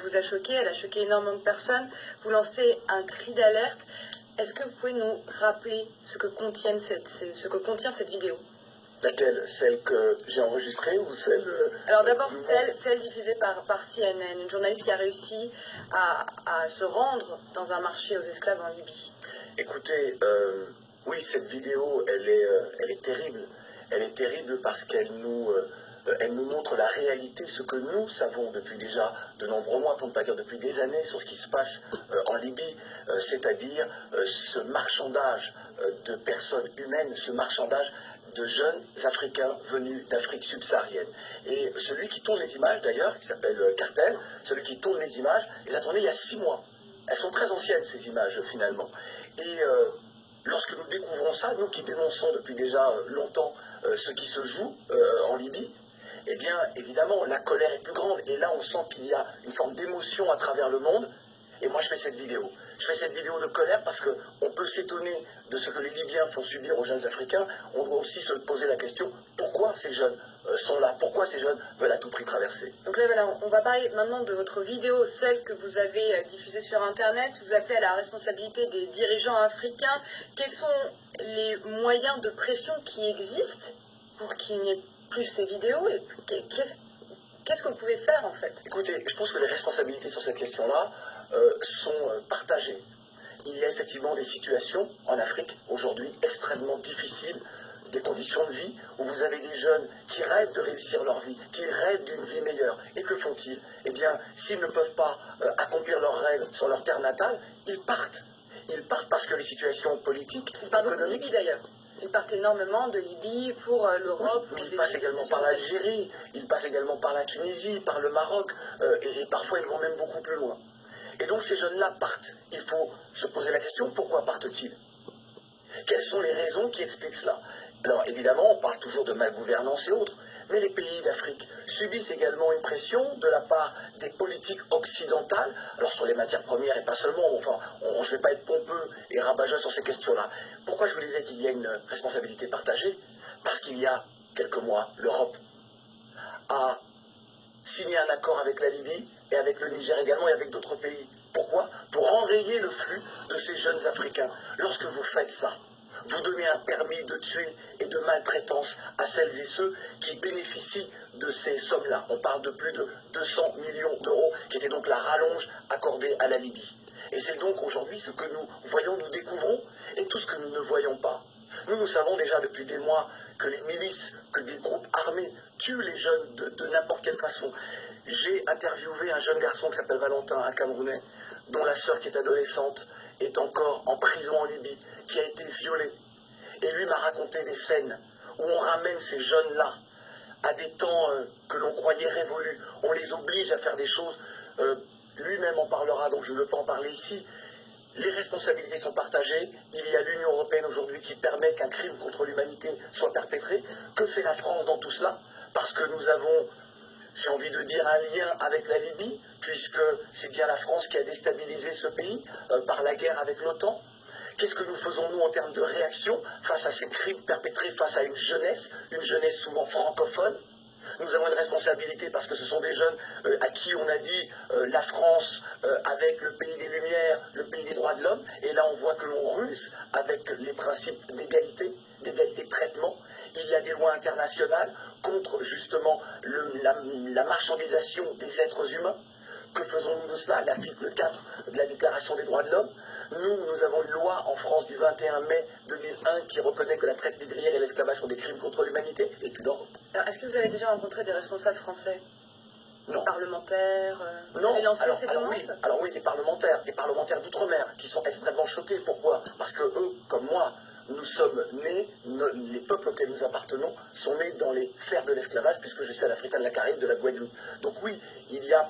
vous a choqué, elle a choqué énormément de personnes. Vous lancez un cri d'alerte. Est-ce que vous pouvez nous rappeler ce que contient cette vidéo? Laquelle? Celle que j'ai enregistrée ou celle... Alors d'abord celle diffusée par CNN, une journaliste qui a réussi à se rendre dans un marché aux esclaves en Libye. Écoutez, oui, cette vidéo, elle est terrible. Elle est terrible parce elle nous montre la réalité, ce que nous savons depuis déjà de nombreux mois, pour ne pas dire depuis des années, sur ce qui se passe en Libye, c'est-à-dire ce marchandage de personnes humaines, ce marchandage de jeunes Africains venus d'Afrique subsaharienne. Et celui qui tourne les images, d'ailleurs, qui s'appelle Cartel, celui qui tourne les images, les a tournées il y a 6 mois. Elles sont très anciennes, ces images, finalement. Et lorsque nous découvrons ça, nous qui dénonçons depuis déjà longtemps ce qui se joue en Libye, eh bien, évidemment, la colère est plus grande. Et là, on sent qu'il y a une forme d'émotion à travers le monde. Et moi, je fais cette vidéo. Je fais cette vidéo de colère parce qu'on peut s'étonner de ce que les Libyens font subir aux jeunes Africains. On doit aussi se poser la question, pourquoi ces jeunes sont là? Pourquoi ces jeunes veulent à tout prix traverser? Donc là, voilà, on va parler maintenant de votre vidéo, celle que vous avez diffusée sur Internet. Vous appelez à la responsabilité des dirigeants africains. Quels sont les moyens de pression qui existent pour qu'il n'y ait plus ces vidéos? Et qu'est-ce que vous pouvez faire, en fait? Écoutez, je pense que les responsabilités sur cette question-là sont partagées. Il y a effectivement des situations en Afrique aujourd'hui extrêmement difficiles, des conditions de vie où vous avez des jeunes qui rêvent de réussir leur vie, qui rêvent d'une vie meilleure. Et que font-ils? Eh bien, s'ils ne peuvent pas accomplir leurs rêves sur leur terre natale, ils partent. Ils partent parce que les situations politiques, économiques... Libye d'ailleurs. Ils partent énormément de Libye pour l'Europe. Mais ils passent également par l'Algérie, ils passent également par la Tunisie, par le Maroc, et parfois ils vont même beaucoup plus loin. Et donc ces jeunes-là partent. Il faut se poser la question, pourquoi partent-ils? Quelles sont les raisons qui expliquent cela? Alors évidemment, on parle toujours de malgouvernance et autres, mais les pays d'Afrique subissent également une pression de la part des politiques occidentales, alors sur les matières premières et pas seulement, enfin, je ne vais pas être pompeux et rabat-joie sur ces questions-là. Pourquoi je vous disais qu'il y a une responsabilité partagée? Parce qu'il y a quelques mois, l'Europe a signé un accord avec la Libye et avec le Niger également et avec d'autres pays. Pourquoi? Pour enrayer le flux de ces jeunes Africains. Lorsque vous faites ça, vous donnez un permis de tuer et de maltraitance à celles et ceux qui bénéficient de ces sommes-là. On parle de plus de 200 millions d'euros, qui était donc la rallonge accordée à la Libye. Et c'est donc aujourd'hui ce que nous voyons, nous découvrons, et tout ce que nous ne voyons pas. Nous savons déjà depuis des mois que les milices, que des groupes armés tuent les jeunes de n'importe quelle façon. J'ai interviewé un jeune garçon qui s'appelle Valentin, un Camerounais, dont la sœur qui est adolescente est encore en prison en Libye, qui a été violée. Et lui m'a raconté des scènes où on ramène ces jeunes-là à des temps que l'on croyait révolus. On les oblige à faire des choses. Lui-même en parlera, donc je ne veux pas en parler ici. Les responsabilités sont partagées. Il y a l'Union européenne aujourd'hui qui permet qu'un crime contre l'humanité soit perpétré. Que fait la France dans tout cela? Parce que nous avons, j'ai envie de dire, un lien avec la Libye, puisque c'est bien la France qui a déstabilisé ce pays par la guerre avec l'OTAN. Qu'est-ce que nous faisons, nous, en termes de réaction face à ces crimes perpétrés, face à une jeunesse souvent francophone? Nous avons une responsabilité parce que ce sont des jeunes à qui on a dit la France avec le pays des Lumières, le pays des droits de l'homme, et là on voit que l'on ruse avec les principes d'égalité de traitement. Il y a des lois internationales contre justement la marchandisation des êtres humains. Que faisons-nous de cela? L'article 4 de la Déclaration des droits de l'homme. Nous avons une loi en France du 21 mai 2001 qui reconnaît que la traite négrière et l'esclavage sont des crimes contre l'humanité, et puis l'Europe. Est-ce que vous avez déjà rencontré des responsables français? Non. Des parlementaires? Non. Vous avez lancé ces demandes? Alors oui, des parlementaires d'outre-mer qui sont extrêmement choqués. Pourquoi? Parce que eux, comme moi, nous sommes nés, les peuples auxquels nous appartenons sont nés dans les fers de l'esclavage, puisque je suis un Africain de la Caraïbe, de la Guadeloupe. Donc oui, il y a